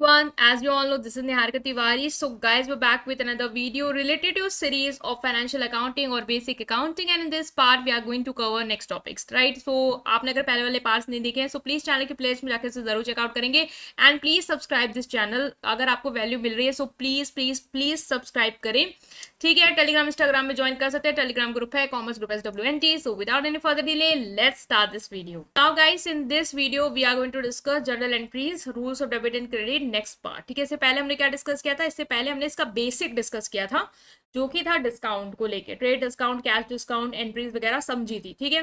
Everyone, as you all know, this is Niharika Tiwari. So, guys, we're back with another video related to a series of financial accounting or basic accounting, and in this part, we are going to cover next topics, right? So, आपने अगर पहले वाले parts नहीं देखे हैं, so please channel के playlist में जाकर इसे जरूर चेकआउट करेंगे and please subscribe this channel. अगर आपको वैल्यू मिल रही है, so please please please subscribe करें. ठीक है, टेलीग्राम इंस्टाग्राम में ज्वाइन कर सकते हैं. टेलीग्राम ग्रुप है commerce group SWNT. So without any further delay, let's start this video. Now guys, in this video we are going to discuss journal entries, rules of debit and credit, next part. ठीक है, इससे पहले हमने क्या discuss किया था? इससे पहले हमने इसका बेसिक डिस्कस किया था, जो कि था डिस्काउंट को लेके. Trade discount, cash discount, entries वगैरह समझी थी. ठीक है,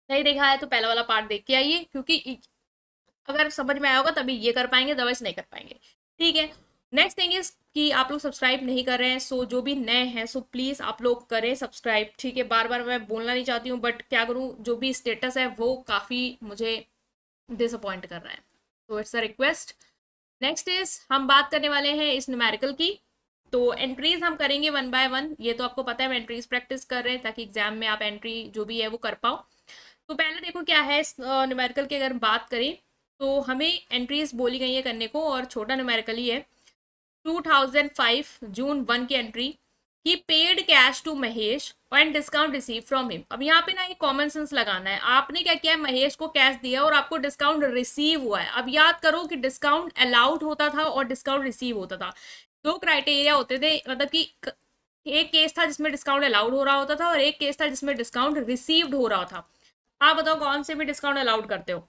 नहीं देखा है तो पहला वाला पार्ट देख के आइए, क्योंकि अगर समझ में आया होगा तभी ये कर पाएंगे, अदरवाइज नहीं कर पाएंगे. ठीक है, नेक्स्ट थिंग इज कि आप लोग सब्सक्राइब नहीं कर रहे हैं, सो जो भी नए हैं सो प्लीज आप लोग करें सब्सक्राइब. ठीक है, बार बार मैं बोलना नहीं चाहती हूँ, बट क्या करूँ, जो भी स्टेटस है वो काफी मुझे डिसअपॉइंट कर रहा है, तो it's a request. Next is हम बात करने वाले हैं इस न्यूमेरिकल की. तो एंट्रीज हम करेंगे वन बाय वन. ये तो आपको पता है, हम एंट्रीज प्रैक्टिस कर रहे हैं ताकि एग्जाम में आप एंट्री जो भी है वो कर पाओ. तो पहले देखो क्या है न्यूमेरिकल की. अगर बात करें तो हमें एंट्रीज बोली गई है करने को, और छोटा न्यूमेरिकल ही है. 2005 जून 1 की entry, he paid cash to Mahesh and discount receive from him. अब यहाँ पे ना एक कॉमन सेंस लगाना है. आपने क्या किया है, महेश को कैश दिया और आपको डिस्काउंट रिसीव हुआ है. अब याद करो कि डिस्काउंट अलाउड होता था और डिस्काउंट रिसीव होता था. दो क्राइटेरिया होते थे, मतलब कि एक केस था जिसमें डिस्काउंट अलाउड हो रहा होता था और एक केस था जिसमें डिस्काउंट रिसीव्ड हो रहा था. आप बताओ कौन से में डिस्काउंट अलाउड करते हो?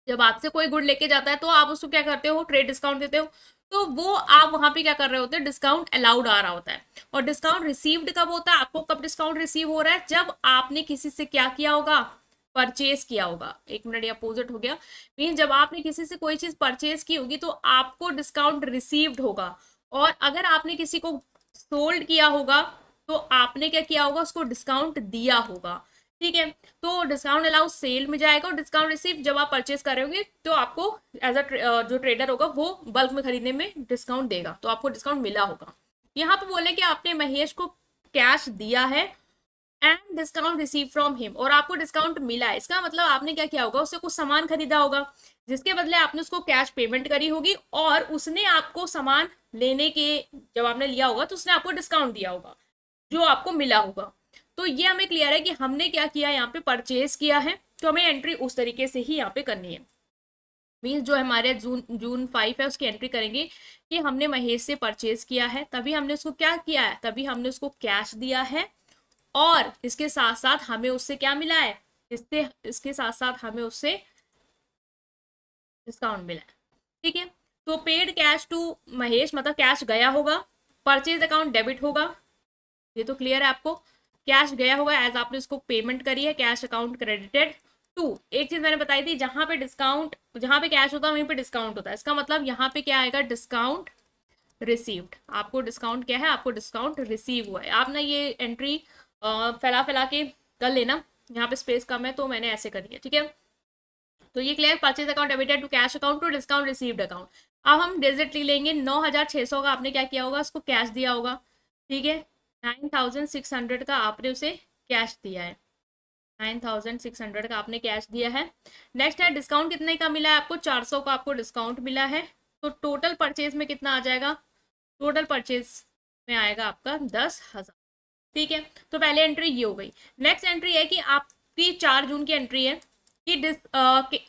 जब आपसे कोई गुड लेके जाता है तो आप उसको क्या करते हो, ट्रेड डिस्काउंट देते हो. तो वो आप वहां पे क्या कर रहे होते हैं, डिस्काउंट अलाउड आ रहा होता है. और डिस्काउंट रिसीव्ड कब होता है? आपको कब डिस्काउंट रिसीव हो रहा है? जब आपने किसी से क्या किया होगा, परचेज किया होगा. एक मिनट, ये अपोजिट हो गया. मीन जब आपने किसी से कोई चीज परचेज की होगी तो आपको डिस्काउंट रिसीव्ड होगा. और अगर आपने किसी को सोल्ड किया होगा तो आपने क्या किया होगा, उसको डिस्काउंट दिया होगा. ठीक है, तो डिस्काउंट अलाउ सेल में जाएगा, और डिस्काउंट रिसीव जब आप परचेज करोगे तो आपको एज अ जो ट्रेडर होगा वो बल्क में खरीदने में डिस्काउंट देगा, तो आपको डिस्काउंट मिला होगा. यहाँ पे बोले कि आपने महेश को कैश दिया है and discount receive from him, और आपको डिस्काउंट मिला है. इसका मतलब आपने क्या किया होगा, उससे कुछ सामान खरीदा होगा जिसके बदले आपने उसको कैश पेमेंट करी होगी, और उसने आपको सामान लेने के जब आपने लिया होगा तो उसने आपको डिस्काउंट दिया होगा जो आपको मिला होगा. तो ये हमें क्लियर है कि हमने क्या किया, यहाँ पे परचेज किया है, तो हमें एंट्री उस तरीके से ही यहाँ पे करनी है. मीन्स जो हमारे जून 5 है उसकी एंट्री करेंगे कि हमने महेश से परचेज किया है, तभी हमने उसको क्या किया है, तभी हमने उसको कैश दिया है, और इसके साथ साथ हमें उससे क्या मिला है, इसके साथ साथ हमें उससे डिस्काउंट मिला है. ठीक है, तो पेड कैश टू महेश मतलब कैश गया होगा, परचेज अकाउंट डेबिट होगा. ये तो क्लियर है आपको. कैश गया होगा एज आपने उसको पेमेंट करी है, कैश अकाउंट क्रेडिटेड टू. एक चीज मैंने बताई थी, जहां पे डिस्काउंट, जहां पे कैश होता है वहीं पे डिस्काउंट होता है. इसका मतलब यहाँ पे क्या आएगा, डिस्काउंट रिसीव्ड. आपको डिस्काउंट क्या है, आपको डिस्काउंट रिसीव हुआ है. आप ना ये एंट्री फैला फैला के कर लेना, यहाँ पे स्पेस कम है तो मैंने ऐसे करी है. ठीक है, तो ये clear. Purchase account debited to cash account to discount received account. अब हम डिजिट लेंगे. 9600 का आपने क्या किया होगा, उसको कैश दिया होगा. ठीक है, 9600 का आपने उसे कैश दिया है. 9600 का आपने कैश दिया है. नेक्स्ट है डिस्काउंट कितने का मिला है आपको, 400 का आपको डिस्काउंट मिला है. तो टोटल परचेज में कितना आ जाएगा, टोटल परचेज में आएगा आपका 10,000. ठीक है, तो पहले एंट्री ये हो गई. नेक्स्ट एंट्री है कि आपकी 4 जून की एंट्री है कि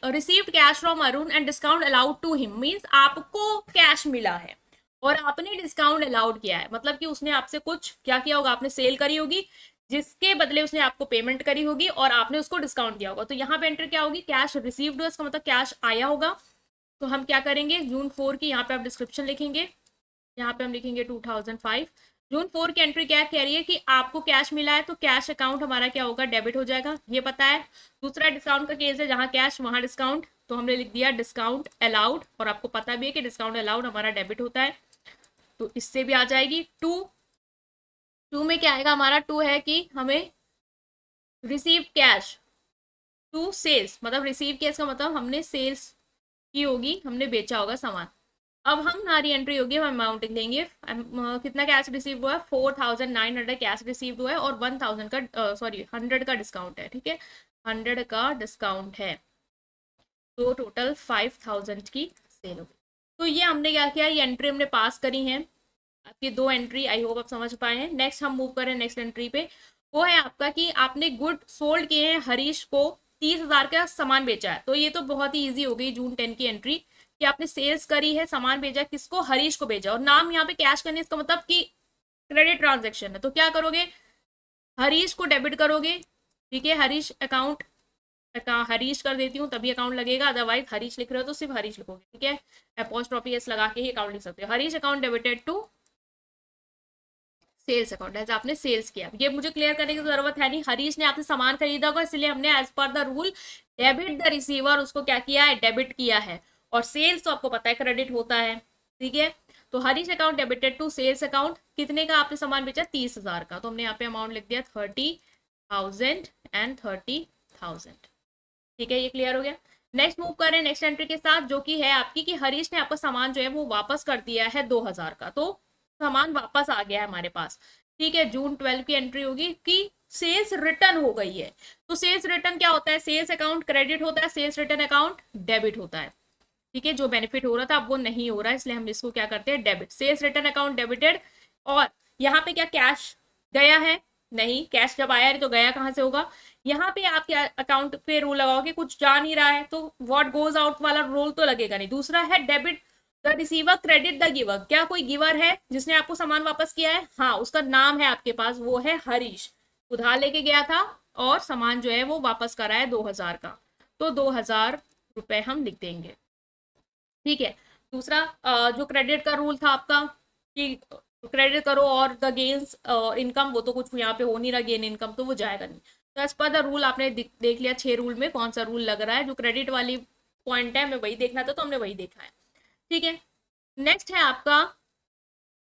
received cash from Arun and discount allowed to him. Means आपको कैश मिला है और आपने डिस्काउंट अलाउड किया है, मतलब कि उसने आपसे कुछ क्या किया होगा, आपने सेल करी होगी जिसके बदले उसने आपको पेमेंट करी होगी और आपने उसको डिस्काउंट दिया होगा. तो यहाँ पे एंट्री क्या होगी, कैश रिसीव्ड हुआ, इसका मतलब कैश आया होगा. तो हम क्या करेंगे, जून 4 की यहाँ पे आप डिस्क्रिप्शन लिखेंगे, यहाँ पे हम लिखेंगे 2005. जून 4 की एंट्री क्या कह रही है कि आपको कैश मिला है, तो कैश अकाउंट हमारा क्या होगा, डेबिट हो जाएगा, ये पता है. दूसरा डिस्काउंट का केस है, जहां कैश वहां डिस्काउंट, तो हमने लिख दिया डिस्काउंट अलाउड, और आपको पता भी है कि डिस्काउंट अलाउड हमारा डेबिट होता है, तो इससे भी आ जाएगी. टू में क्या आएगा हमारा, टू है कि हमें रिसीव कैश टू सेल्स, मतलब रिसीव कैश का मतलब हमने सेल्स की होगी, हमने बेचा होगा सामान. अब हम हमारी एंट्री होगी, हम अमाउंट लेंगे. कितना कैश रिसीव हुआ है, 4900 कैश रिसीव हुआ है, और 1000 का 100 का डिस्काउंट है. ठीक है, 100 का डिस्काउंट है, तो टोटल 5000 की सेल होगी. तो ये हमने क्या किया, ये एंट्री हमने पास करी है, आपकी 2 एंट्री, आई होप आप समझ पाए हैं। नेक्स्ट हम मूव करें नेक्स्ट एंट्री पे, वो है आपका कि आपने गुड सोल्ड किए हैं, हरीश को 30,000 का सामान बेचा है। तो ये तो बहुत ही ईजी हो गई जून 10 की एंट्री, कि आपने सेल्स करी है, सामान भेजा किसको, हरीश को भेजा, और नाम यहाँ पे कैश करने, इसका मतलब कि क्रेडिट ट्रांजेक्शन है। तो क्या करोगे, हरीश को डेबिट करोगे, ठीक है, हरीश अकाउंट, हरीश कर देती हूँ तभी अकाउंट लगेगा, अदरवाइज हरीश लिख रहे हो तो सिर्फ हरीश लिखोगे, ठीक है, अपोस्ट्रोफी एस लगा के ही अकाउंट लिख सकते हो। Harish account debited to sales account, ऐसे आपने सेल्स किया। ये मुझे क्लियर करने की जरूरत है नहीं, हरीश ने आपसे सामान खरीदा होगा, इसलिए हमने as per the rule debit the receiver, उसको क्या किया है, डेबिट किया है। और सेल्स तो आपको पता है क्रेडिट होता है, ठीक है। तो Harish account debited to sales account, कितने का आपने सामान बेचा, 30,000 का, तो हमने यहाँ पे अमाउंट लिख दिया 30,000 एंड 30,000, ठीक है, ये क्लियर हो गया। नेक्स्ट मूव करें नेक्स्ट एंट्री के साथ, जो कि है आपकी कि हरीश ने आपका सामान जो है वो वापस कर दिया है 2,000 का, तो सामान वापस आ गया है हमारे पास, ठीक है। जून 12 की एंट्री होगी कि सेल्स रिटर्न हो गई है। तो सेल्स रिटर्न क्या होता है, सेल्स अकाउंट क्रेडिट होता है, सेल्स रिटर्न अकाउंट डेबिट होता है, ठीक है। जो बेनिफिट हो रहा था अब वो नहीं हो रहा है, इसलिए हम इसको क्या करते हैं, debit, sales return account debited. और यहाँ पे क्या कैश गया है, नहीं, कैश जब आया है तो गया कहाँ से होगा, यहाँ पे आप क्या अकाउंट पे रूल लगाओगे, कुछ जा नहीं रहा है तो व्हाट गोज आउट वाला रूल तो लगेगा नहीं। दूसरा है debit the receiver credit the giver, क्या कोई गिवर है जिसने आपको सामान वापस किया है, हाँ, उसका नाम है आपके पास, वो है हरीश, उधार लेके गया था और सामान जो है वो वापस करा है 2,000 का, तो 2,000 रुपए हम लिख देंगे, ठीक है। दूसरा जो क्रेडिट का रूल था आपका कि क्रेडिट करो और द गेन्स इनकम, वो तो कुछ यहाँ पे हो नहीं रहा, गेन इनकम तो वो जाएगा नहीं। तो एज पर द रूल आपने देख लिया 6 रूल में कौन सा रूल लग रहा है, जो क्रेडिट वाली पॉइंट है हमें वही देखना था, तो हमने वही देखा है, ठीक है। नेक्स्ट है आपका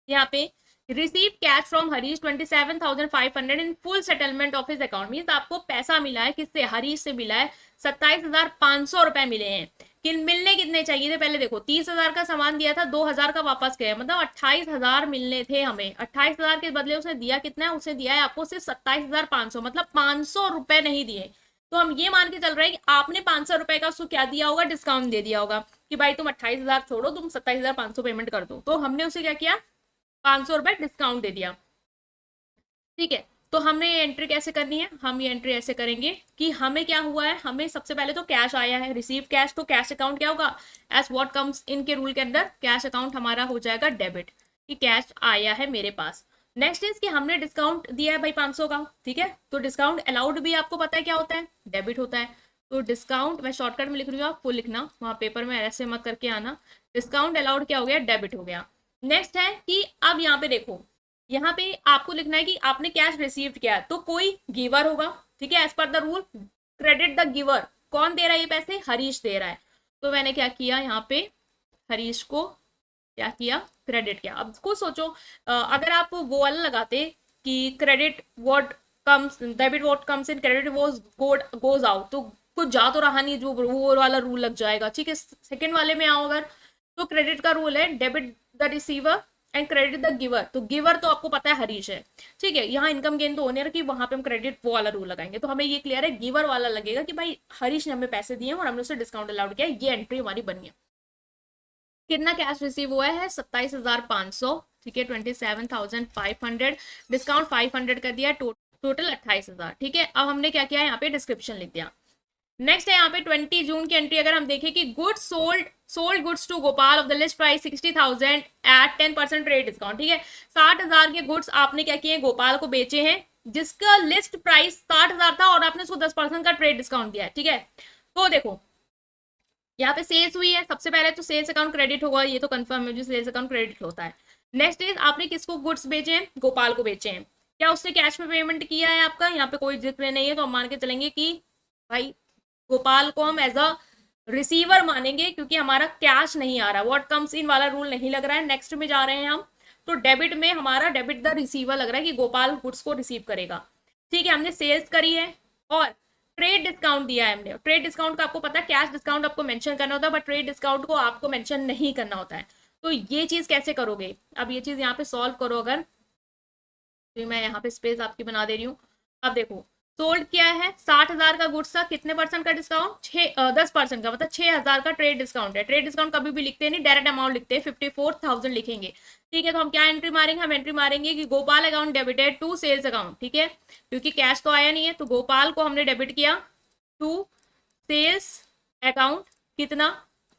यहाँ पे receive cash from Harish 27,500 in full settlement of his account, means आपको पैसा मिला है, किससे, हरीश से मिला है, 27,500 रुपए मिले हैं। मिलने कितने चाहिए थे, पहले देखो, 30,000 का सामान दिया था, 2,000 का वापस गया, मतलब 28,000 मिलने थे हमें। 28,000 के बदले उसने दिया कितना है, उसने दिया है आपको सिर्फ 27,500, मतलब 500 रुपए नहीं दिए। तो हम ये मान के चल रहे हैं कि आपने 500 रुपए का उसको क्या दिया होगा, डिस्काउंट दे दिया होगा, कि भाई तुम 28,000 छोड़ो, तुम 27,500 पेमेंट कर दो। तो हमने उसे क्या किया, 500 रुपए डिस्काउंट दे दिया, ठीक है। तो हमने ये एंट्री कैसे करनी है, हम ये एंट्री ऐसे करेंगे कि हमें क्या हुआ है, हमें सबसे पहले तो कैश आया है, रिसीव कैश, तो कैश अकाउंट क्या होगा, एज व्हाट कम्स इन के रूल के अंदर कैश अकाउंट हमारा हो जाएगा डेबिट, कि कैश आया है मेरे पास। नेक्स्ट इज कि हमने डिस्काउंट दिया है भाई 500 का, ठीक है, तो डिस्काउंट अलाउड भी आपको पता है क्या होता है, डेबिट होता है। तो डिस्काउंट मैं शॉर्टकट में लिख रही हूँ, आप फुल लिखना, वहाँ पेपर में ऐसे मत करके आना, डिस्काउंट अलाउड क्या हो गया, डेबिट हो गया। नेक्स्ट है कि अब यहाँ पे देखो, यहाँ पे आपको लिखना है कि आपने कैश रिसीव किया, तो कोई गिवर होगा, ठीक है, as per the rule credit the giver, कौन दे रहा है ये पैसे, हरीश दे रहा है। तो मैंने क्या किया, यहाँ पे हरीश को क्या किया, क्रेडिट किया। अब खुद सोचो, अगर आप वो वाला लगाते कि credit what comes, debit what comes in, credit goes out, तो कुछ जा तो रहा नहीं, जो वो वाला रूल लग जाएगा, ठीक है। सेकंड वाले में आओ अगर, तो क्रेडिट का रूल है debit the receiver and credit the giver, तो गिवर तो आपको पता है हरीश है, ठीक है। यहाँ इनकम गेन तो होने रखी, वहां पे हम क्रेडिट वो वाला रूल लगाएंगे, तो हमें ये क्लियर है, गिवर वाला लगेगा कि भाई हरीश ने हमें पैसे दिए और हमने उसे डिस्काउंट अलाउड किया, ये एंट्री हमारी बनी है। कितना कैश रिसीव हुआ है, 27,500, ठीक है, 27,500, डिस्काउंट 500 कर दिया, टोटल 28,000, ठीक है। अब हमने क्या किया, यहाँ पे डिस्क्रिप्शन लिख दिया। नेक्स्ट है यहाँ पे 20 जून की एंट्री, अगर हम देखें कि goods sold goods to Gopal of the list price 60,000 at 10% trade discount, ठीक है। 60,000 के गुड्स आपने क्या किए, गोपाल को बेचे हैं, जिसका लिस्ट प्राइस 60,000 था और आपने उसको 10% का ट्रेड डिस्काउंट दिया है, ठीक है। तो देखो यहाँ पे सेल्स हुई है, सबसे पहले तो सेल्स अकाउंट क्रेडिट होगा, ये तो कंफर्म है, जो सेल्स अकाउंट क्रेडिट होता है। नेक्स्ट इज आपने किसको गुड्स बेचे हैं, गोपाल को बेचे हैं, क्या उसने कैश में पेमेंट किया है आपका, यहाँ पे कोई जिक्र नहीं है, तो हम मान के चलेंगे कि भाई गोपाल को हम एज अ रिसीवर मानेंगे, क्योंकि हमारा कैश नहीं आ रहा, व्हाट कम्स इन वाला रूल नहीं लग रहा है। नेक्स्ट में जा रहे हैं हम, तो डेबिट में हमारा डेबिट द रिसीवर लग रहा है कि गोपाल गुड्स को रिसीव करेगा, ठीक है। हमने सेल्स करी है और ट्रेड डिस्काउंट दिया है हमने, ट्रेड डिस्काउंट का आपको पता है, कैश डिस्काउंट आपको मेंशन करना होता है, बट ट्रेड डिस्काउंट को आपको मेंशन नहीं करना होता है। तो ये चीज कैसे करोगे, अब ये चीज यहाँ पे सॉल्व करो, अगर तो मैं यहाँ पे स्पेस आपकी बना दे रही हूँ। अब देखो, सोल्ड क्या है, 60,000 का गुड्स था, कितने परसेंट का डिस्काउंट, 10% का, मतलब 6,000 का ट्रेड डिस्काउंट है। ट्रेड डिस्काउंट कभी भी लिखते नहीं, डायरेक्ट अमाउंट लिखते हैं, 54,000 लिखेंगे। ठीक है, तो हम क्या एंट्री मारेंगे, हम एंट्री मारेंगे कि Gopal account debited to sales account. ठीक है, क्योंकि कैश तो आया नहीं है, तो गोपाल को हमने डेबिट किया टू सेल्स अकाउंट, कितना,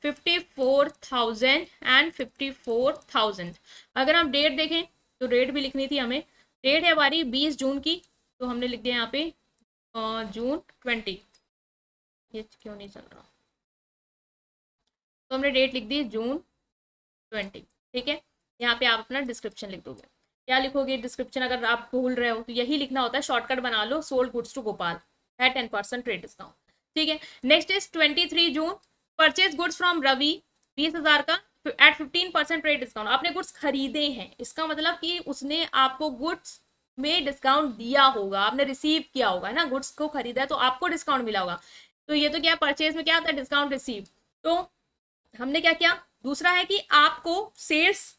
54,000 एंड 54,000। अगर हम डेट देखें तो डेट भी लिखनी थी हमें, डेट है हमारी 20 जून की, तो हमने लिख दिया यहाँ पे जून 20। ये क्यों नहीं चल रहा, तो हमने डेट लिख दी जून 20। ठीक है, यहाँ पे आप अपना डिस्क्रिप्शन लिख दोगे। क्या लिखोगे डिस्क्रिप्शन, अगर आप भूल रहे हो तो यही लिखना होता है, शॉर्टकट बना लो, सोल्ड गुड्स टू गोपाल है 10% ट्रेड डिस्काउंट। ठीक है, next is 23 June, purchase goods from Ravi 20,000 का एट 15% ट्रेड डिस्काउंट। आपने गुड्स खरीदे हैं, इसका मतलब कि उसने आपको गुड्स में डिस्काउंट दिया होगा, आपने रिसीव किया होगा ना, गुड्स को खरीदा है तो आपको डिस्काउंट मिला होगा। तो ये तो क्या, परचेज में क्या आता है, डिस्काउंट रिसीव। तो हमने क्या किया, दूसरा है कि आपको सेल्स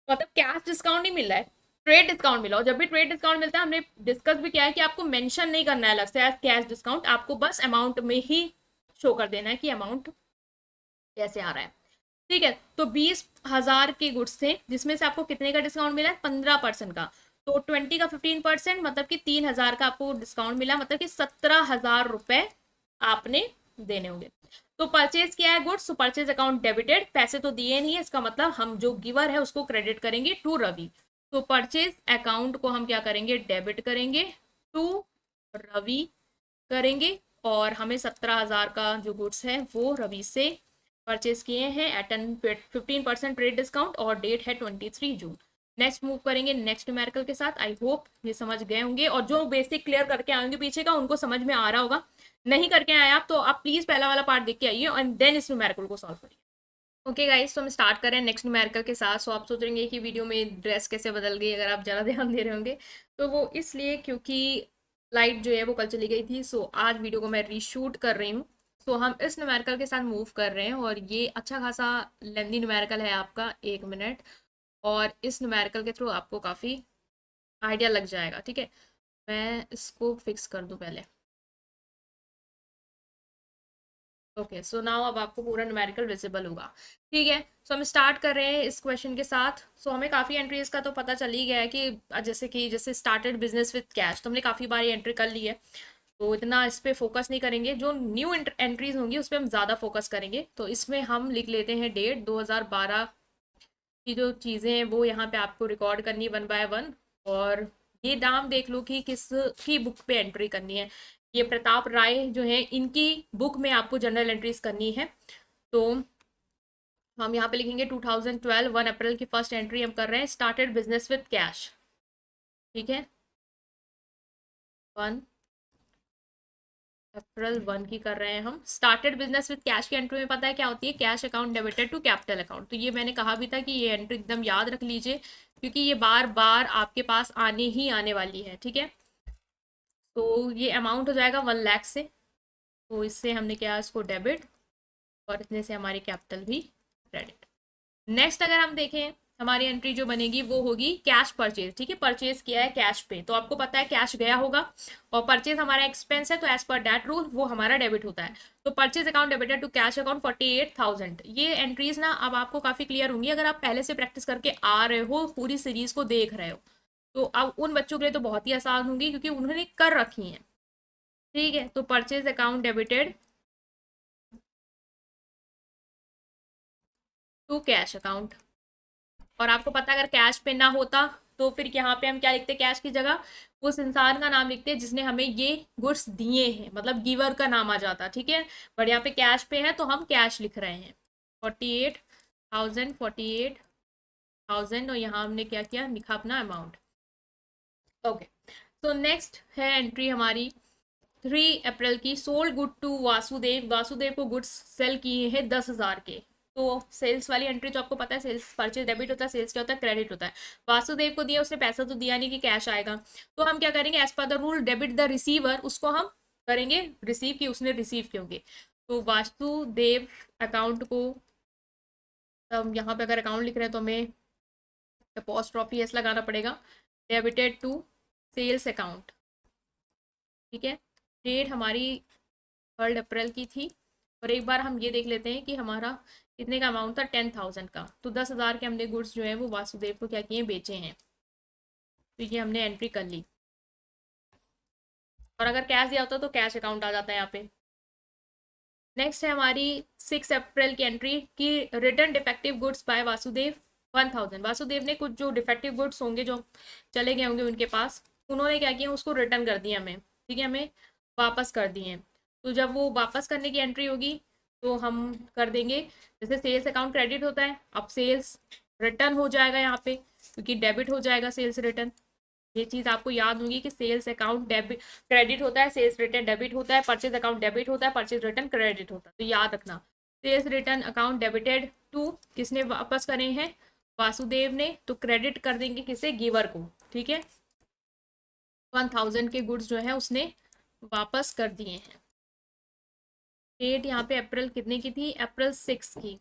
मतलब कैश डिस्काउंट नहीं मिल रहा है, ट्रेड डिस्काउंट मिला। और जब भी ट्रेड डिस्काउंट मिलता है, हमने डिस्कस भी किया है कि आपको मेंशन नहीं करना है अलग से एज कैश डिस्काउंट, आपको बस अमाउंट में ही शो कर देना है कि अमाउंट कैसे आ रहा है। ठीक है, तो 20,000 के गुड्स थे, जिसमें से आपको कितने का डिस्काउंट मिला है, 15% का। तो 20 का 15% मतलब कि 3,000 का आपको डिस्काउंट मिला, मतलब कि 17,000 रुपए आपने देने होंगे। तो परचेज किया है गुड्स, तो परचेज अकाउंट डेबिटेड, पैसे तो दिए नहीं है, इसका मतलब हम जो गिवर है उसको क्रेडिट करेंगे टू रवि। तो परचेज अकाउंट को हम क्या करेंगे, डेबिट करेंगे टू रवि करेंगे, और हमें 17,000 का जो गुड्स है वो रवि से परचेज किए हैं एट 15% ट्रेड डिस्काउंट, और डेट है 23 जून। नेक्स्ट मूव करेंगे नेक्स्ट न्यूमेरिकल के साथ। आई होप ये समझ गए होंगे, और जो बेसिक क्लियर करके आएंगे पीछे का उनको समझ में आ रहा होगा। नहीं करके आए आप तो आप प्लीज पहला वाला पार्ट देख के आइए एंड देन इस न्यूमेरिकल को सॉल्व करिए। ओके गाइस, तो हम स्टार्ट कर रहे हैं नेक्स्ट न्यूमेरिकल के साथ। सो आप सोच रहे कि वीडियो में ड्रेस कैसे बदल गई, अगर आप ज़्यादा ध्यान दे रहे होंगे तो वो इसलिए क्योंकि लाइट जो है वो कल चली गई थी। सो आज वीडियो को मैं रीशूट कर रही हूँ। सो हम इस न्यूमेरिकल के साथ मूव कर रहे हैं, और ये अच्छा खासा लेंदी न्यूमेरिकल है आपका, 1 मिनट, और इस न्यूमेरिकल के थ्रू आपको काफ़ी आइडिया लग जाएगा। ठीक है, मैं इसको फिक्स कर दूँ पहले। ओके, सो नाउ अब आपको पूरा न्यूमेरिकल विजिबल होगा। ठीक है, सो हम स्टार्ट कर रहे हैं इस क्वेश्चन के साथ। सो हमें काफ़ी एंट्रीज का तो पता चल ही गया है कि जैसे स्टार्टेड बिजनेस विद कैश, तो हमने काफ़ी बार एंट्री कर ली है, तो इतना इस पर फोकस नहीं करेंगे। जो न्यू एंट्रीज होंगी उस पर हम ज़्यादा फोकस करेंगे। तो इसमें हम लिख लेते हैं डेट 2012 की जो चीज़ें हैं वो यहाँ पे आपको रिकॉर्ड करनी है 1 बाय 1। और ये नाम देख लो कि किस की बुक पे एंट्री करनी है। ये प्रताप राय जो है, इनकी बुक में आपको जनरल एंट्रीज करनी है। तो हम यहाँ पे लिखेंगे 2012 1 अप्रैल की फर्स्ट एंट्री हम कर रहे हैं, स्टार्टेड बिजनेस विद कैश। ठीक है, 1 अप्रैल 1 की कर रहे हैं हम। स्टार्टेड बिजनेस विद कैश की एंट्री में पता है क्या होती है, cash account debited to capital account. तो ये मैंने कहा भी था कि ये एंट्री एकदम याद रख लीजिए, क्योंकि ये बार बार आपके पास आने ही आने वाली है। ठीक है, तो ये अमाउंट हो जाएगा 1 लाख से, तो इससे हमने क्या, इसको डेबिट, और इतने से हमारी कैपिटल भी क्रेडिट। नेक्स्ट अगर हम देखें, हमारी एंट्री जो बनेगी वो होगी कैश परचेज। ठीक है, परचेज किया है कैश पे, तो आपको पता है कैश गया होगा, और परचेज हमारा एक्सपेंस है, तो एज पर दैट रूल वो हमारा डेबिट होता है। तो purchase account debited to cash account 48,000। ये एंट्रीज ना अब आपको काफी क्लियर होंगी अगर आप पहले से प्रैक्टिस करके आ रहे हो, पूरी सीरीज को देख रहे हो। तो अब उन बच्चों के लिए तो बहुत ही आसान होंगी, क्योंकि उन्होंने कर रखी है। ठीक है, तो purchase account debited to cash account, और आपको पता है अगर कैश पे ना होता तो फिर यहाँ पे हम क्या लिखते, कैश की जगह उस इंसान का नाम लिखते हैं जिसने हमें ये गुड्स दिए हैं, मतलब गिवर का नाम आ जाता। ठीक है, बट यहाँ पे कैश पे है तो हम कैश लिख रहे हैं, 48,000 और यहाँ हमने क्या किया, लिखा अपना अमाउंट। ओके, तो नेक्स्ट है एंट्री हमारी 3 अप्रैल की, sold good to Vasudev. Vasudev को गुड्स सेल किए हैं 10,000 के। तो सेल्स वाली एंट्री तो आपको पता है, सेल्स परचेज डेबिट होता है, सेल्स क्या होता है, क्रेडिट होता है। वासुदेव को दिया, उसने पैसा तो दिया नहीं कि कैश आएगा, तो हम क्या करेंगे, as per the rule debit the receiver, उसको हम करेंगे रिसीव की, उसने रिसीव किए होंगे। तो वासुदेव अकाउंट को, हम यहाँ पे अगर अकाउंट लिख रहे हैं तो हमें अपोस्ट्रोफी एस लगाना पड़ेगा, डेबिटेड टू सेल्स अकाउंट। ठीक है। डेट हमारी 3 अप्रैल की थी। और एक बार हम ये देख लेते हैं कि हमारा कितने का अमाउंट था, 10,000 का। तो 10,000 के हमने गुड्स जो है वो वासुदेव को क्या किए, बेचे हैं। तो ये हमने एंट्री कर ली। और अगर कैश दिया होता तो कैश अकाउंट आ जाता है यहाँ पे। नेक्स्ट है हमारी 6 अप्रैल की एंट्री की, return defective goods by Vasudev 1,000। Vasudev ने कुछ जो डिफेक्टिव गुड्स होंगे जो चले गए होंगे उनके पास, उन्होंने क्या किया, उसको रिटर्न कर दिया हमें। ठीक है, हमें वापस कर दिए। तो जब वो वापस करने की एंट्री होगी तो हम कर देंगे, जैसे सेल्स अकाउंट क्रेडिट होता है, अब सेल्स रिटर्न हो जाएगा यहाँ पे, क्योंकि डेबिट हो जाएगा सेल्स रिटर्न। ये चीज आपको याद होगी कि सेल्स अकाउंट डेबिट क्रेडिट होता है, सेल्स रिटर्न डेबिट होता है, परचेज अकाउंट डेबिट होता है, परचेज रिटर्न क्रेडिट होता है। तो याद रखना, sales return account debited to, किसने वापस करे हैं, वासुदेव ने, तो क्रेडिट कर देंगे किसे, गिवर को। ठीक है, 1,000 के गुड्स जो है उसने वापस कर दिए हैं। डेट यहाँ पे अप्रैल कितने की थी, अप्रैल 6 की।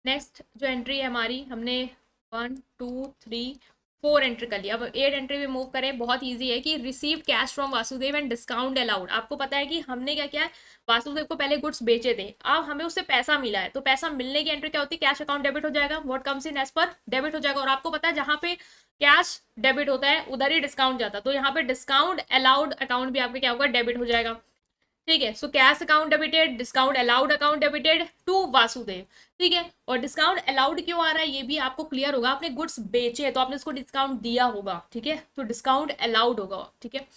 नेक्स्ट जो एंट्री है हमारी, हमने 1 2 3 4 एंट्री कर लिया। अब 8 एंट्री भी मूव करें, बहुत इजी है कि receive cash from Vasudev and discount allowed. आपको पता है कि हमने क्या किया है, वासुदेव को पहले गुड्स बेचे थे, अब हमें उससे पैसा मिला है, तो पैसा मिलने की एंट्री क्या होती है, कैश अकाउंट डेबिट हो जाएगा, what comes in as per debit हो जाएगा। और आपको पता है जहां पे कैश डेबिट होता है उधर ही डिस्काउंट जाता है, तो यहाँ पे डिस्काउंट अलाउड अकाउंट भी आपका क्या होगा, डेबिट हो जाएगा। ठीक है, so cash account debited, discount allowed account debited to Vasudev. ठीक है, और डिस्काउंट अलाउड क्यों आ रहा है ये भी आपको क्लियर होगा, आपने गुड्स बेचे हैं तो आपने उसको डिस्काउंट दिया होगा। ठीक है, तो डिस्काउंट अलाउड होगा। ठीक है,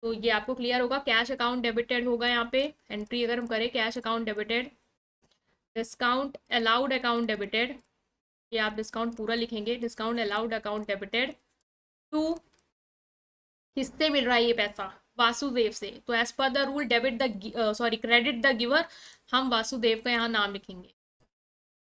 तो ये आपको क्लियर होगा, कैश अकाउंट डेबिटेड होगा यहाँ पे एंट्री अगर हम करें, cash account debited, discount allowed account debited, ये आप डिस्काउंट पूरा लिखेंगे, discount allowed account debited to, किससे मिल रहा है ये पैसा, वासुदेव से। तो as per the rule debit the sorry credit the giver, हम वासुदेव का यहाँ नाम लिखेंगे।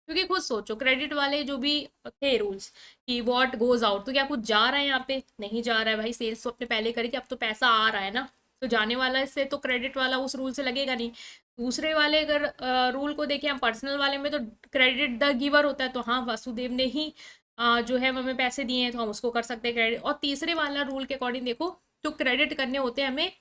क्योंकि खुद सोचो, क्रेडिट वाले जो भी थे रूल्स कि व्हाट गोज आउट, तो क्या कुछ जा रहा है यहाँ पे, नहीं जा रहा है भाई, सेल्स तो अपने पहले करी कि अब तो पैसा आ रहा है ना, तो जाने वाला इससे तो क्रेडिट वाला उस रूल से लगेगा नहीं। दूसरे वाले अगर रूल को देखें हम, पर्सनल वाले में तो क्रेडिट द गिवर होता है, तो हाँ वासुदेव ने ही जो है हमें पैसे दिए हैं तो हम उसको कर सकते हैं क्रेडिट। और तीसरे वाला रूल के अकॉर्डिंग देखो, तो क्रेडिट करने होते हैं हमें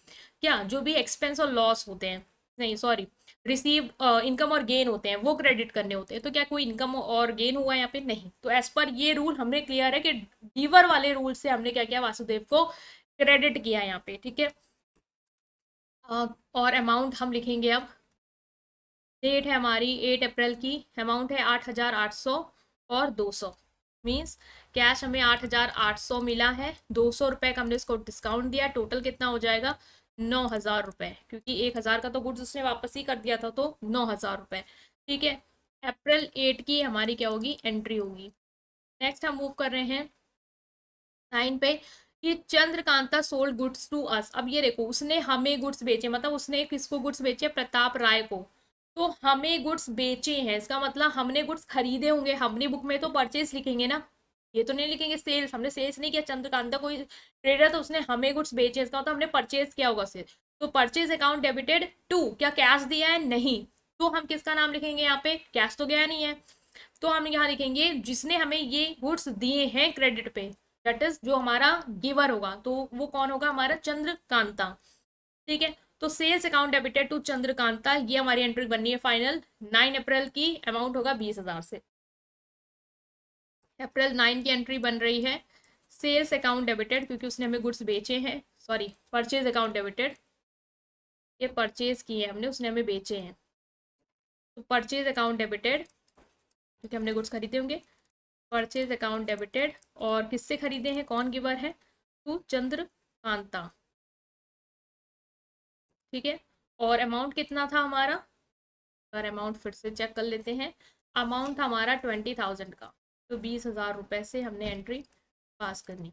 क्या, जो भी एक्सपेंस और लॉस होते हैं, नहीं सॉरी, रिसीव इनकम और गेन होते हैं वो क्रेडिट करने होते हैं। तो क्या कोई इनकम और गेन हुआ यहाँ पे, नहीं। तो एज पर ये रूल हमने क्लियर है कि गिवर वाले रूल से हमने क्या किया, वासुदेव को क्रेडिट किया यहाँ पे। ठीक है, और अमाउंट हम लिखेंगे अब। डेट है हमारी 8 अप्रैल की, अमाउंट है 8,800 और 200, मीन्स कैश हमें 8,800 मिला है, 200 रुपये का हमने इसको डिस्काउंट दिया, टोटल कितना हो जाएगा, 9,000 रुपये, क्योंकि 1,000 का तो गुड्स उसने वापस ही कर दिया था, तो 9,000 रुपये। ठीक है, अप्रैल 8 की हमारी क्या होगी, एंट्री होगी। नेक्स्ट हम मूव कर रहे हैं 9 पे, कि Chandrakanta sold goods to us. अब ये देखो, उसने हमें गुड्स बेचे, मतलब उसने किसको गुड्स बेचे, प्रताप राय को। तो हमें गुड्स बेचे हैं, इसका मतलब हमने गुड्स खरीदे होंगे, हमने बुक में तो परचेज लिखेंगे ना, ये तो नहीं लिखेंगे सेल्स, हमने सेल्स नहीं किया, चंद्रकांता कोई ट्रेडर तो उसने हमें गुड्स बेचे, इसका मतलब हमने परचेज किया होगा सेल। तो परचेज अकाउंट डेबिटेड टू, क्या कैश दिया है, नहीं, तो हम किसका नाम लिखेंगे यहाँ पे, कैश तो गया नहीं है, तो हम यहाँ लिखेंगे जिसने हमें ये गुड्स दिए हैं क्रेडिट पे, दैट इज जो हमारा गिवर होगा, तो वो कौन होगा, हमारा चंद्रकांता। ठीक है, तो sales account debited to Chandrakanta, ये हमारी एंट्री बननी है फाइनल। 9 अप्रैल की अमाउंट होगा 20,000 से। अप्रैल 9 की एंट्री बन रही है, सेल्स अकाउंट डेबिटेड, क्योंकि उसने हमें गुड्स बेचे हैं, सॉरी परचेज अकाउंट डेबिटेड, ये परचेज किए हमने, उसने हमें बेचे हैं, तो परचेज अकाउंट डेबिटेड, क्योंकि हमने गुड्स खरीदे होंगे, परचेज अकाउंट डेबिटेड, और किससे खरीदे हैं, कौन गिवर है, टू चंद्रकांता। ठीक है, और अमाउंट कितना था हमारा, और अमाउंट फिर से चेक कर लेते हैं, अमाउंट हमारा 20,000 का, तो 20,000 रुपये से हमने एंट्री पास करनी।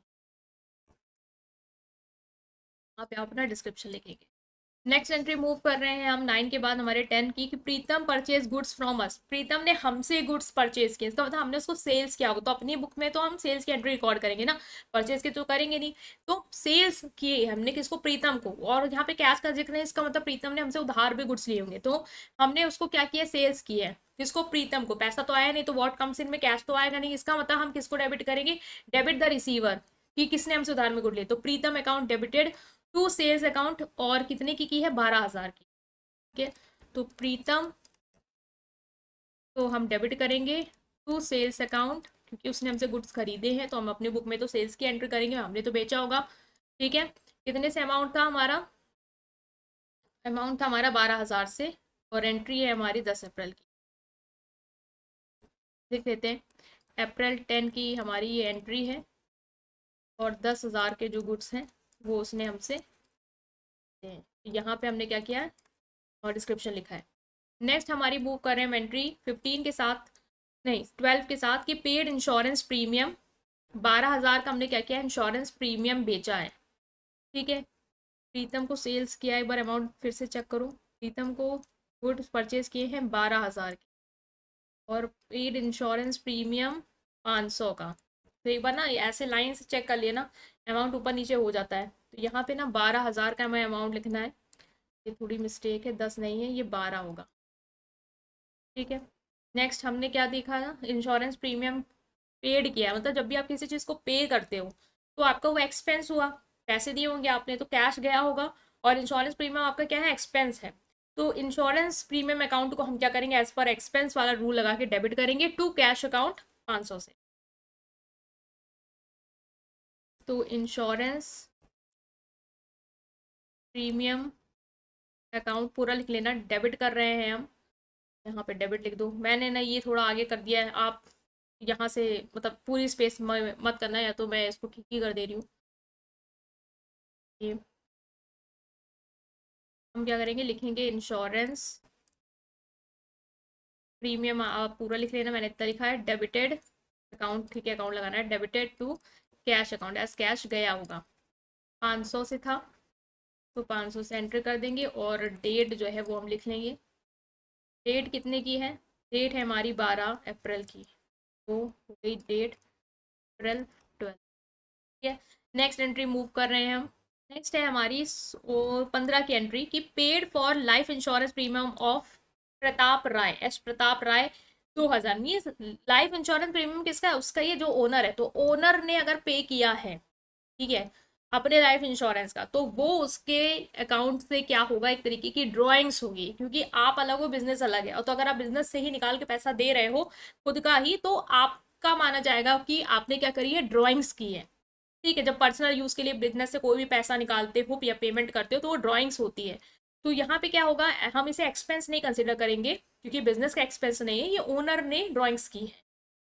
आप यहाँ अपना डिस्क्रिप्शन लिखेंगे। नेक्स्ट एंट्री मूव कर रहे हैं हम 9 के बाद हमारे 10 की, कि प्रीतम परचेज गुड्स फ्रॉम अस, प्रीतम ने हमसे गुड्स परचेज किए, इसका मतलब हमने उसको सेल्स किया होगा, तो अपनी बुक में तो हम सेल्स की एंट्री रिकॉर्ड करेंगे ना, परचेज की तो करेंगे नहीं। तो सेल्स किए हमने किसको, प्रीतम को, और यहाँ पे कैश का जिक्र है, इसका मतलब प्रीतम ने हमसे उधार भी गुड्स लिए होंगे, तो हमने उसको क्या किया, सेल्स किया है, किसको, प्रीतम को। पैसा तो आया नहीं, तो व्हाट कम्स इन में कैश तो आएगा नहीं, इसका मतलब हम किसको डेबिट करेंगे, डेबिट द रिसीवर, कि किसने हमसे उधार में गुड लिए। तो Pritam account debited to sales account, और कितने की है, 12,000 की। ठीक है, तो प्रीतम तो हम डेबिट करेंगे टू सेल्स अकाउंट, क्योंकि उसने हमसे गुड्स खरीदे हैं तो हम अपने बुक में तो सेल्स की एंट्री करेंगे, हमने तो बेचा होगा। ठीक है, कितने से अमाउंट था हमारा, अमाउंट था हमारा 12,000 से, और एंट्री है हमारी 10 अप्रैल की। देख लेते हैं, अप्रैल 10 की हमारी ये एंट्री है, और 10,000 के जो गुड्स हैं वो उसने हमसे, यहाँ पे हमने क्या किया है और डिस्क्रिप्शन लिखा है। नेक्स्ट हमारी बुक कर रहे हैं एंट्री 15 के साथ, नहीं 12 के साथ, कि पेड इंश्योरेंस प्रीमियम 12,000 का हमने क्या किया, इंश्योरेंस प्रीमियम बेचा है। ठीक है, प्रीतम को सेल्स किया, एक बार अमाउंट फिर से चेक करो, प्रीतम को गुड्स परचेज किए हैं 12,000 के, और पेड इंश्योरेंस प्रीमियम 500 का। तो एक बार ना ऐसे लाइन से चेक कर लिए ना, अमाउंट ऊपर नीचे हो जाता है। तो यहाँ पे ना 12,000 का हमें अमाउंट लिखना है, ये थोड़ी मिस्टेक है, 10 नहीं है, ये 12 होगा। ठीक है, नेक्स्ट हमने क्या देखा था, इंश्योरेंस प्रीमियम पेड किया, मतलब जब भी आप किसी चीज़ को पे करते हो तो आपका वो एक्सपेंस हुआ, पैसे दिए होंगे आपने तो कैश गया होगा, और इंश्योरेंस प्रीमियम आपका क्या है, एक्सपेंस है। तो इंश्योरेंस प्रीमियम अकाउंट को हम क्या करेंगे, एज पर एक्सपेंस वाला रूल लगा के डेबिट करेंगे टू कैश अकाउंट 500 से। तो इंश्योरेंस प्रीमियम अकाउंट पूरा लिख लेना, डेबिट कर रहे हैं हम, यहाँ पे डेबिट लिख दो। मैंने ना ये थोड़ा आगे कर दिया है, आप यहाँ से मतलब पूरी स्पेस मत करना, या तो मैं इसको ठीक ही कर दे रही हूँ। ये हम क्या करेंगे, लिखेंगे इंश्योरेंस प्रीमियम, आप पूरा लिख लेना, मैंने इतना लिखा है, डेबिटेड अकाउंट, ठीक है अकाउंट लगाना है, debited to cash account, as cash गया होगा, 500 से था तो 500 से एंटर कर देंगे, और डेट जो है वो हम लिख लेंगे, डेट कितने की है, डेट है हमारी 12 अप्रैल की, तो हो गई डेट अप्रैल 12। ठीक है, नेक्स्ट एंट्री मूव कर रहे हैं हम। नेक्स्ट है हमारी 15 की एंट्री, की paid for life insurance premium of Pratap Rai, as Pratap Rai 2,000। ये लाइफ इंश्योरेंस प्रीमियम किसका है, उसका, ये जो ओनर है, तो ओनर ने अगर पे किया है, ठीक है, अपने लाइफ इंश्योरेंस का, तो वो उसके अकाउंट से क्या होगा, एक तरीके की ड्रॉइंग्स होगी, क्योंकि आप अलग हो बिजनेस अलग है, और तो अगर आप बिजनेस से ही निकाल के पैसा दे रहे हो खुद का ही, तो आपका माना जाएगा कि आपने क्या करी है, ड्रॉइंग्स की है। ठीक है, जब पर्सनल यूज के लिए बिजनेस से कोई भी पैसा निकालते हो या पेमेंट करते हो तो वो ड्रॉइंग्स होती है। तो यहाँ पे क्या होगा, हम इसे एक्सपेंस नहीं कंसिडर करेंगे, क्योंकि बिजनेस का एक्सपेंस नहीं है, ये ओनर ने ड्रॉइंग्स की है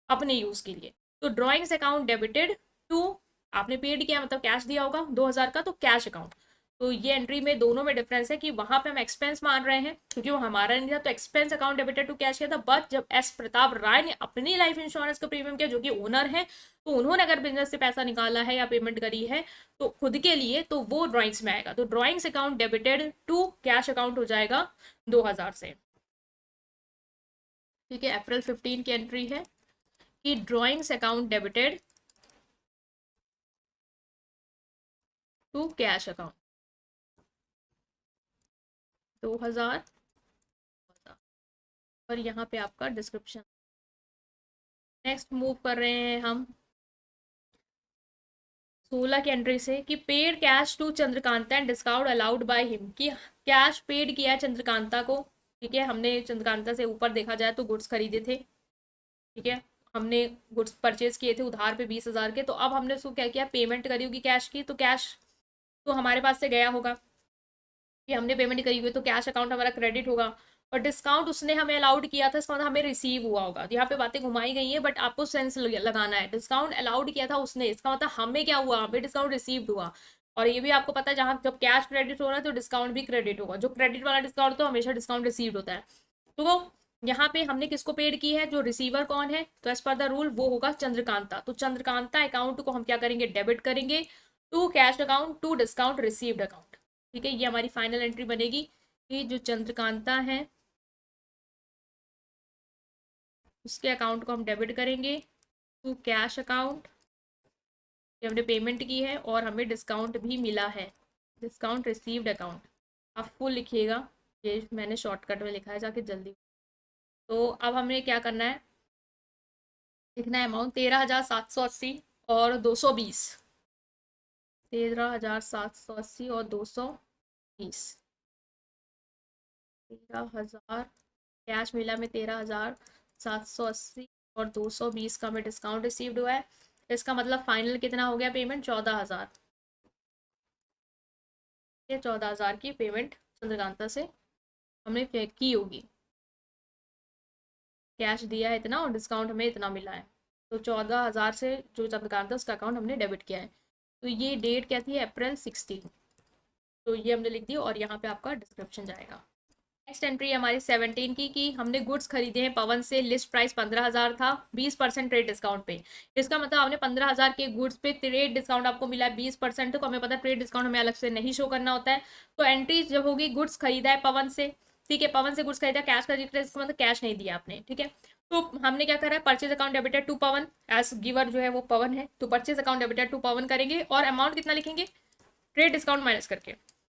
अपने यूज के लिए। तो ड्रॉइंग्स अकाउंट डेबिटेड टू, आपने पेड किया मतलब कैश दिया होगा 2,000 का, तो कैश अकाउंट। तो ये एंट्री में दोनों में डिफरेंस है कि वहां पे हम एक्सपेंस मान रहे हैं क्योंकि वो हमारा नहीं था, तो expense account debited to cash किया था। बट जब एस प्रताप राय ने अपनी लाइफ इंश्योरेंस का प्रीमियम किया, जो कि ओनर है, तो उन्होंने अगर बिजनेस से पैसा निकाला है या पेमेंट करी है तो खुद के लिए, तो वो ड्रॉइंग्स में आएगा। तो drawings account debited to cash account हो जाएगा 2,000 से। ठीक है, अप्रैल 15 की एंट्री है कि drawings account debited to cash account 2,000, और यहाँ पे आपका डिस्क्रिप्शन। नेक्स्ट मूव कर रहे हैं हम 16 की एंट्री से, कि paid cash to Chandrakanta and discount allowed by him, कि कैश पेड किया है चंद्रकांता को। ठीक है, हमने चंद्रकांता से ऊपर देखा जाए तो गुड्स खरीदे थे। ठीक है, हमने गुड्स परचेज किए थे उधार पे 20,000 के, तो अब हमने उसको क्या किया, पेमेंट करी होगी कैश की, तो कैश तो हमारे पास से गया होगा कि हमने पेमेंट करी हुई, तो कैश अकाउंट हमारा क्रेडिट होगा। और डिस्काउंट उसने हमें अलाउड किया था, इसका मतलब हमें रिसीव हुआ होगा। तो यहाँ पे बातें घुमाई गई हैं, बट आपको सेंस लगाना है, डिस्काउंट अलाउड किया था उसने, इसका मतलब हमें क्या हुआ, हमें डिस्काउंट रिसीव्ड हुआ। और ये भी आपको पता है, जहाँ जब कैश क्रेडिट हो रहा है तो डिस्काउंट भी क्रेडिट होगा, जो क्रेडिट वाला डिस्काउंट तो हमेशा डिस्काउंट रिसीव्ड होता है। तो वो यहाँ पे हमने किसको पेड की है, जो रिसीवर कौन है, तो एज पर द रूल वो होगा चंद्रकांता। तो चंद्रकांता अकाउंट को हम क्या करेंगे, डेबिट करेंगे to cash account to discount received account. ठीक है, ये हमारी फाइनल एंट्री बनेगी कि जो चंद्रकांता है उसके अकाउंट को हम डेबिट करेंगे टू कैश अकाउंट, ये हमने पेमेंट की है और हमें डिस्काउंट भी मिला है, डिस्काउंट रिसीव्ड अकाउंट। आप फुल लिखिएगा, ये मैंने शॉर्टकट में लिखा है जाके जल्दी। तो अब हमें क्या करना है, लिखना है अमाउंट 13,780 और 220। 13,780 और 220। 13,000 कैश मिला में, 13,780 और 220 का हमें डिस्काउंट रिसीव्ड हुआ है। इसका मतलब फाइनल कितना हो गया पेमेंट? 14,000। ये 14,000 की पेमेंट चंद्रकांता से हमने पे की होगी। कैश दिया है इतना और डिस्काउंट हमें इतना मिला है, तो 14,000 से जो चंद्रकांता उसका अकाउंट हमने डेबिट किया है। तो ये डेट क्या थी? अप्रैल 16। तो ये हमने लिख दिया और यहाँ पे आपका डिस्क्रिप्शन जाएगा। नेक्स्ट एंट्री हमारी 17 की कि हमने गुड्स खरीदे हैं पवन से, लिस्ट प्राइस 15,000 था, 20% ट्रेड डिस्काउंट पे। इसका मतलब आपने 15,000 के गुड्स पे ट्रेड डिस्काउंट आपको मिला है 20%। तो हमें पता है ट्रेड डिस्काउंट हमें अलग से नहीं शो करना होता है। तो एंट्री जब होगी गुड्स खरीदा है पवन से, ठीक है, पवन से गुड्स खरीदा, कैश का जिक्र है, इसका मतलब कैश नहीं दिया आपने, ठीक है। तो हमने क्या करा है? Purchase account debited to Pawan, as giver जो है वो पवन है, तो purchase account debited to Pawan करेंगे और अमाउंट कितना लिखेंगे? ट्रेड डिस्काउंट माइनस करके।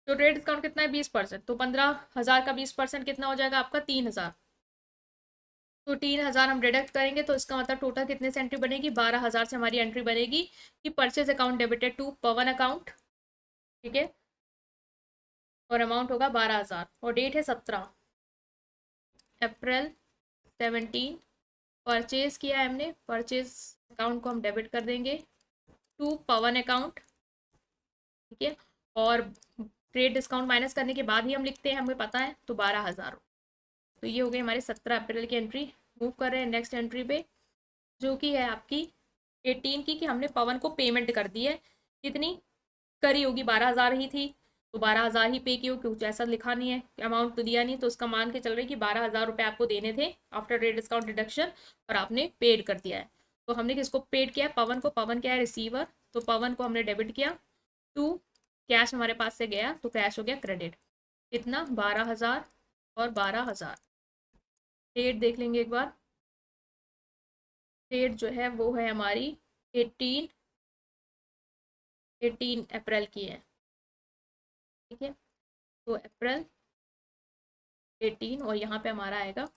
तो ट्रेड डिस्काउंट कितना है? 20%। तो 15,000 का 20% कितना हो जाएगा आपका? 3,000। तो 3,000 हम डिडक्ट करेंगे, तो इसका मतलब टोटल कितने से एंट्री बनेगी? 12,000 से हमारी एंट्री बनेगी कि purchase account debited to Pawan account, ठीक है, और अमाउंट होगा 12,000 और डेट है 17 अप्रैल 17। परचेज किया है हमने, परचेज अकाउंट को हम डेबिट कर देंगे टू पवन अकाउंट, ठीक है, और ट्रेड डिस्काउंट माइनस करने के बाद ही हम लिखते हैं, हमें पता है, तो 12,000। तो ये हो गई हमारे 17 अप्रैल की एंट्री। मूव कर रहे हैं नेक्स्ट एंट्री पे, जो कि है आपकी 18 की, कि हमने पवन को पेमेंट कर दी है। कितनी करी होगी? 12,000 ही थी, तो 12,000 ही पे की हो, क्योंकि ऐसा लिखा नहीं है, अमाउंट तो दिया नहीं, तो उसका मान के चल रही है कि 12,000 रुपये आपको देने थे आफ्टर ट्रेड डिस्काउंट डिडक्शन, और आपने पेड कर दिया है। तो हमने किसको पेड किया है? पवन को। पवन क्या है? रिसीवर। तो पवन को हमने डेबिट किया टू, कैश हमारे पास से गया तो कैश हो गया क्रेडिट। कितना? 12,000 और 12,000। डेट देख लेंगे एक बार। डेट जो है वो है हमारी 18 अप्रैल की है, ठीक है। तो अप्रैल 18 और यहाँ पे हमारा आएगा।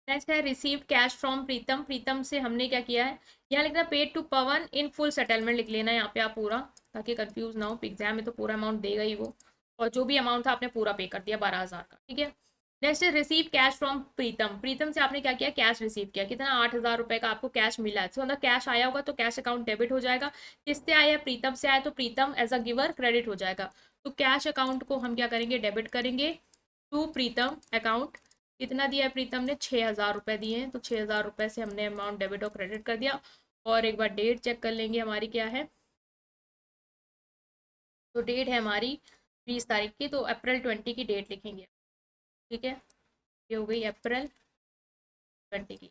नेक्स्ट है received cash from Pritam. Pritam से हमने क्या किया है? यहाँ लिखना paid to Pawan in full settlement लिख लेना है यहाँ पे आप पूरा, ताकि कंफ्यूज ना हो। एग्जाम में तो पूरा अमाउंट देगा ही वो, और जो भी अमाउंट था आपने पूरा पे कर दिया 12,000 का, ठीक है। नेक्स्ट है receive cash from Pritam. Pritam से आपने क्या किया? कैश रिसीव किया। कितना? 8,000 रुपये का आपको कैश मिला है। तो मतलब कैश आया होगा तो कैश अकाउंट डेबिट हो जाएगा। किससे आया? प्रीतम से आया, तो प्रीतम एज अ गिवर क्रेडिट हो जाएगा। तो कैश अकाउंट को हम क्या करेंगे? डेबिट करेंगे टू प्रीतम अकाउंट। कितना दिया है प्रीतम ने? 6,000 रुपये दिए हैं, तो 6,000 रुपये से हमने अमाउंट डेबिट और क्रेडिट कर दिया। और एक बार डेट चेक कर लेंगे हमारी क्या है। तो डेट है हमारी 20 तारीख की, तो अप्रैल 20 की डेट लिखेंगे, ठीक है। ये हो गई अप्रैल 20 की।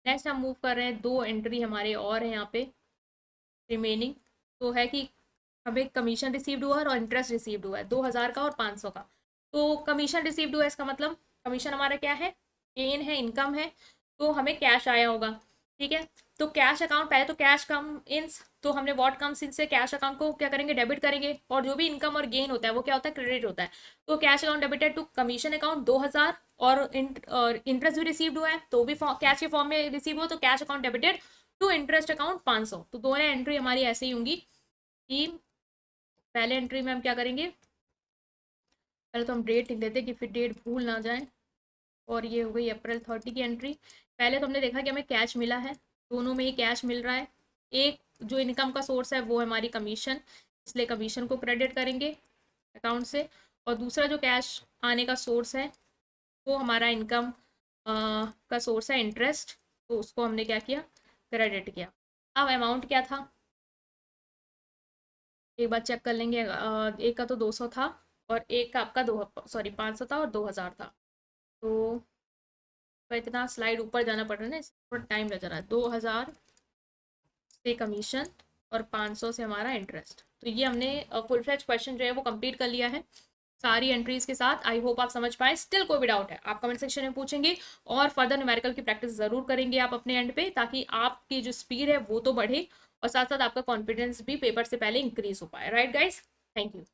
नेक्स्ट हम मूव कर रहे हैं, दो एंट्री हमारे और है यहाँ पे रिमेनिंग। तो है कि हमें कमीशन रिसीव्ड हुआ है और इंटरेस्ट रिसीव्ड हुआ है 2,000 का और 500 का। तो कमीशन रिसीव्ड हुआ है, इसका मतलब कमीशन हमारा क्या है? गेन है, इनकम है, तो हमें कैश आया होगा, ठीक है। तो कैश अकाउंट, पहले तो कैश कम इंस, तो हमने व्हाट कम्स इन से कैश अकाउंट को क्या करेंगे? डेबिट करेंगे, और जो भी इनकम और गेन होता है वो क्या होता है? क्रेडिट होता है। तो cash account debited to commission account 2,000, और इंटरेस्ट भी रिसीव्ड हुआ है, तो भी कैश के फॉर्म में रिसीव हुआ, तो cash account debited to interest account 500। तो दोनों एंट्री हमारी ऐसे ही होंगी कि पहले एंट्री में हम क्या करेंगे? पहले तो हम डेट लिख देते कि फिर डेट भूल ना जाए। और ये हो गई अप्रैल 30 की एंट्री। पहले तो हमने देखा कि हमें कैश मिला है, दोनों में ही कैश मिल रहा है। एक जो इनकम का सोर्स है वो है हमारी कमीशन, इसलिए कमीशन को क्रेडिट करेंगे अकाउंट से। और दूसरा जो कैश आने का सोर्स है वो हमारा इनकम का सोर्स है इंटरेस्ट, तो उसको हमने क्या किया? क्रेडिट किया। अब अमाउंट क्या था एक बार चेक कर लेंगे। एक का तो 200 था और एक का आपका 500 था और 2,000 था। तो इतना स्लाइड ऊपर जाना पड़ रहा है ना, थोड़ा टाइम लग रहा है। 2,000 से कमीशन और 500 से हमारा इंटरेस्ट। तो ये हमने फुल फ्लेज क्वेश्चन जो है वो कंप्लीट कर लिया है सारी एंट्रीज के साथ। आई होप आप समझ पाए। स्टिल कोई भी डाउट है आप कमेंट सेक्शन में पूछेंगे, और फर्दर न्यूमेरिकल की प्रैक्टिस जरूर करेंगे आप अपने एंड पे, ताकि आपकी जो स्पीड है वो तो बढ़े और साथ साथ आपका कॉन्फिडेंस भी पेपर से पहले इंक्रीज हो पाए। Right guys, thank you.